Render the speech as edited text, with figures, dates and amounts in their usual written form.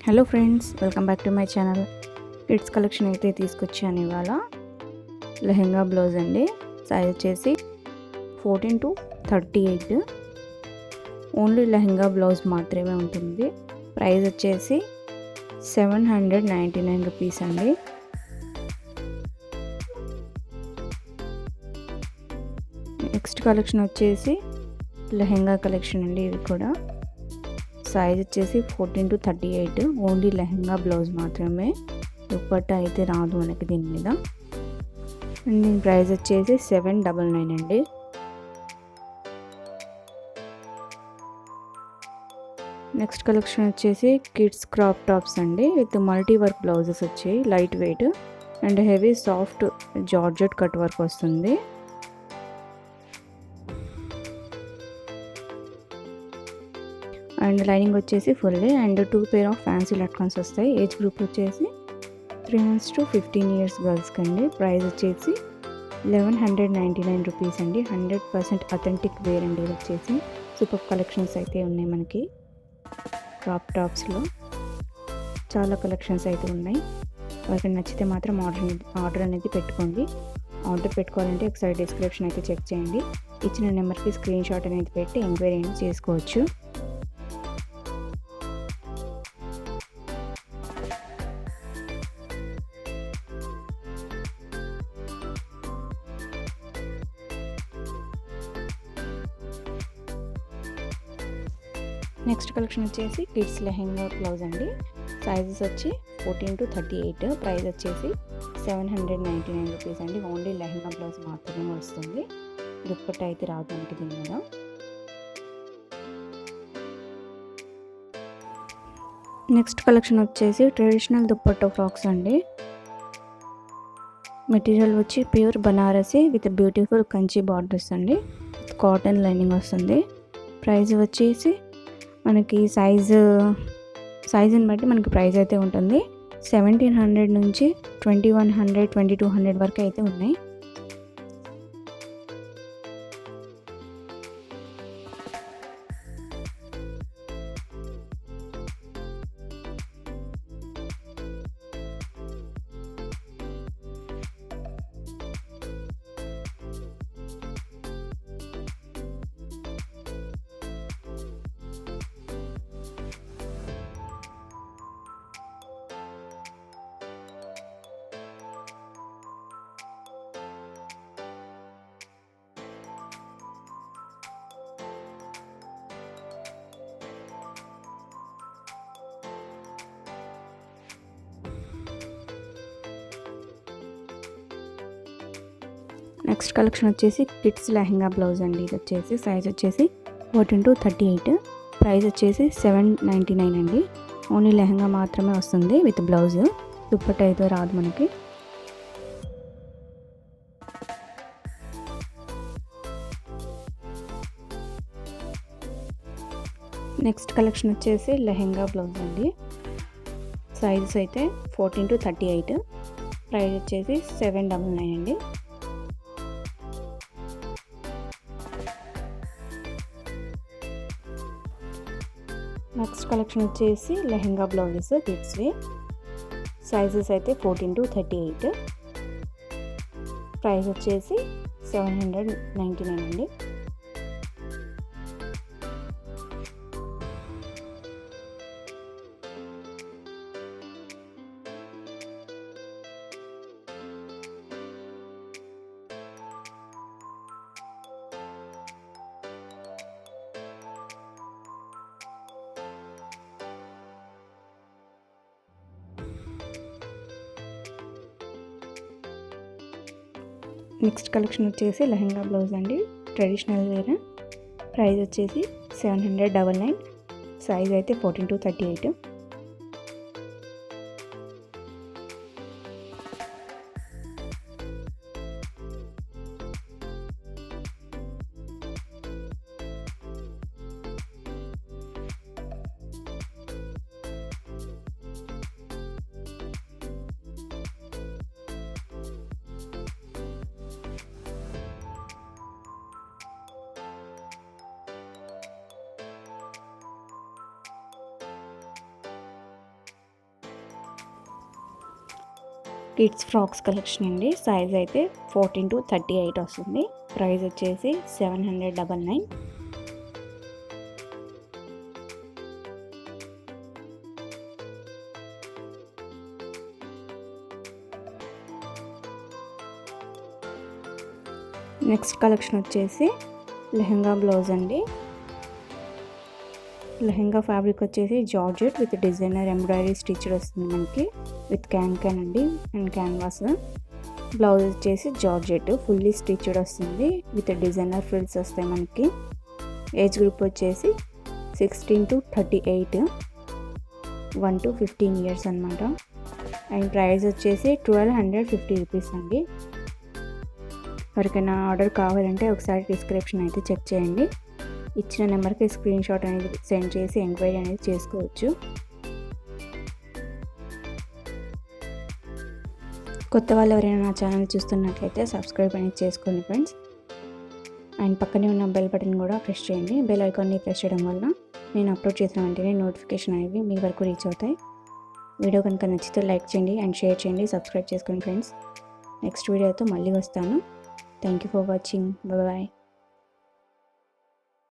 Hello friends, welcome back to my channel. Kids collection అయితే తీసుకొచ్చాను ఇవాళ. లెహెంగా బ్లౌజ్ అండి. సైజ్ వచ్చేసి 14 to 38. ఓన్లీ లెహెంగా బ్లౌజ్ మాత్రమే ఉంటుంది. ప్రైస్ వచ్చేసి 799 రూపీస్ అండి. నెక్స్ట్ కలెక్షన్ వచ్చేసి లెహెంగా కలెక్షన్ అండి. ఇది కూడా సైజ్ వచ్చేసి 14 to 38. ఓన్లీ లెహెంగా బ్లౌజ్ మాత్రమే. దుపట్టా అయితే రాదు మనకి దీని మీద. అండ్ దీని ప్రైస్ వచ్చేసి 799 అండి. నెక్స్ట్ కలెక్షన్ వచ్చేసి కిడ్స్ క్రాప్ టాప్స్ అండి. విత్ మల్టీ వర్క్ బ్లౌజెస్ వచ్చాయి. Light weight and heavy soft georgette cut work వస్తుంది. అండ్ లైనింగ్ వచ్చేసి full and 2 pair of fancy లట్కన్స్ వస్తాయి. ఏజ్ గ్రూప్ వచ్చేసి 3 months to 15 years గర్ల్స్కి అండి. ప్రైస్ వచ్చేసి 1199 రూపీస్ అండి. 100% అథెంటిక్ వేర్ అండి. ఇది వచ్చేసి సూపర్ కలెక్షన్స్ అయితే ఉన్నాయి మనకి. క్రాప్ టాప్స్లో చాలా కలెక్షన్స్ అయితే ఉన్నాయి. వాళ్ళకి నచ్చితే మాత్రం ఆర్డర్ అనేది పెట్టుకోండి. ఆర్డర్ పెట్టుకోవాలంటే ఒకసారి డిస్క్రిప్షన్ అయితే చెక్ చేయండి. ఇచ్చిన నెంబర్కి స్క్రీన్ షాట్ అనేది పెట్టి ఎంక్వైరీ అనేది చేసుకోవచ్చు. నెక్స్ట్ కలెక్షన్ వచ్చేసి కిడ్స్ లెహెంగా బ్లౌజ్ అండి. సైజెస్ వచ్చి 14 to 38. ప్రైస్ వచ్చేసి 799 రూపీస్ అండి. ఓన్లీ లెహెంగా బ్లౌజ్ మాత్రమే వస్తుంది. దుప్పట్టా అయితే రాదు మనకి దీని మీద. నెక్స్ట్ కలెక్షన్ వచ్చేసి ట్రెడిషనల్ దుప్పట్టా ఫ్రాక్స్ అండి. మెటీరియల్ వచ్చి pure Banarasi with beautiful Kanchi borders అండి. కాటన్ లైనింగ్ వస్తుంది. ప్రైస్ వచ్చేసి మనకి సైజుని బట్టి మనకి ప్రైస్ అయితే ఉంటుంది. 1700 నుంచి 2100, 2200 వరకు అయితే ఉన్నాయి. నెక్స్ట్ కలెక్షన్ వచ్చేసి కిడ్స్ లెహెంగా బ్లౌజ్ అండి. ఇది వచ్చేసి సైజ్ వచ్చేసి 14 to 38. ప్రైస్ వచ్చేసి 799 అండి. ఓన్లీ లెహెంగా మాత్రమే వస్తుంది విత్ బ్లౌజ్. దుప్పట్టా అయితే రాదు మనకి. నెక్స్ట్ కలెక్షన్ వచ్చేసి లెహెంగా బ్లౌజ్ అండి. సైజెస్ అయితే 14 to 38. ప్రైస్ వచ్చేసి 799 అండి. నెక్స్ట్ కలెక్షన్ వచ్చేసి లెహెంగా బ్లౌజెస్ కిడ్స్వి. సైజెస్ అయితే 14 to 38. ప్రైస్ వచ్చేసి 799 అండి. నెక్స్ట్ కలెక్షన్ వచ్చేసి లెహెంగా బ్లౌజ్ అండి. Traditional wear. ప్రైస్ వచ్చేసి 799. సైజ్ అయితే 14 to 38. కిడ్స్ ఫ్రాక్స్ కలెక్షన్ అండి. సైజ్ అయితే 14 to 38 వస్తుంది. ప్రైస్ వచ్చేసి 799. నెక్స్ట్ కలెక్షన్ వచ్చేసి లెహంగా బ్లౌజ్ అండి. లెహంగా ఫ్యాబ్రిక్ వచ్చేసి georgette with designer embroidery stitched వస్తుంది మనకి, విత్ క్యాన్ అండి అండ్ క్యాన్వాస్. బ్లౌజ్ వచ్చేసి జార్జెట్ ఫుల్లీ స్టిచ్డ్ వస్తుంది విత్ డిజైనర్ ఫ్రిల్స్ వస్తాయి మనకి. ఏజ్ గ్రూప్ వచ్చేసి 16 to 38, 1 to 15 ఇయర్స్ అనమాట. అండ్ ప్రైస్ వచ్చేసి 1250 రూపీస్ అండి. ఎవరికైనా ఆర్డర్ కావాలంటే ఒకసారి డిస్క్రిప్షన్ అయితే చెక్ చేయండి. ఇచ్చిన నెంబర్కి స్క్రీన్ షాట్ అనేది సెండ్ చేసి ఎంక్వైరీ అనేది చేసుకోవచ్చు. కొత్త వాళ్ళు ఎవరైనా నా ఛానల్ చూస్తున్నట్లయితే సబ్స్క్రైబ్ అనేది చేసుకోండి ఫ్రెండ్స్. అండ్ పక్కనే ఉన్న బెల్ బటన్ కూడా ప్రెస్ చేయండి. బెల్ ఐకాన్ని ప్రెస్ చేయడం వల్ల నేను అప్లోడ్ చేసిన వెంటనే నోటిఫికేషన్ అనేవి మీ వరకు రీచ్ అవుతాయి. వీడియో కనుక నచ్చితే లైక్ చేయండి అండ్ షేర్ చేయండి, సబ్స్క్రైబ్ చేసుకోండి ఫ్రెండ్స్. నెక్స్ట్ వీడియోతో మళ్ళీ వస్తాను. Thank you for watching. Bye.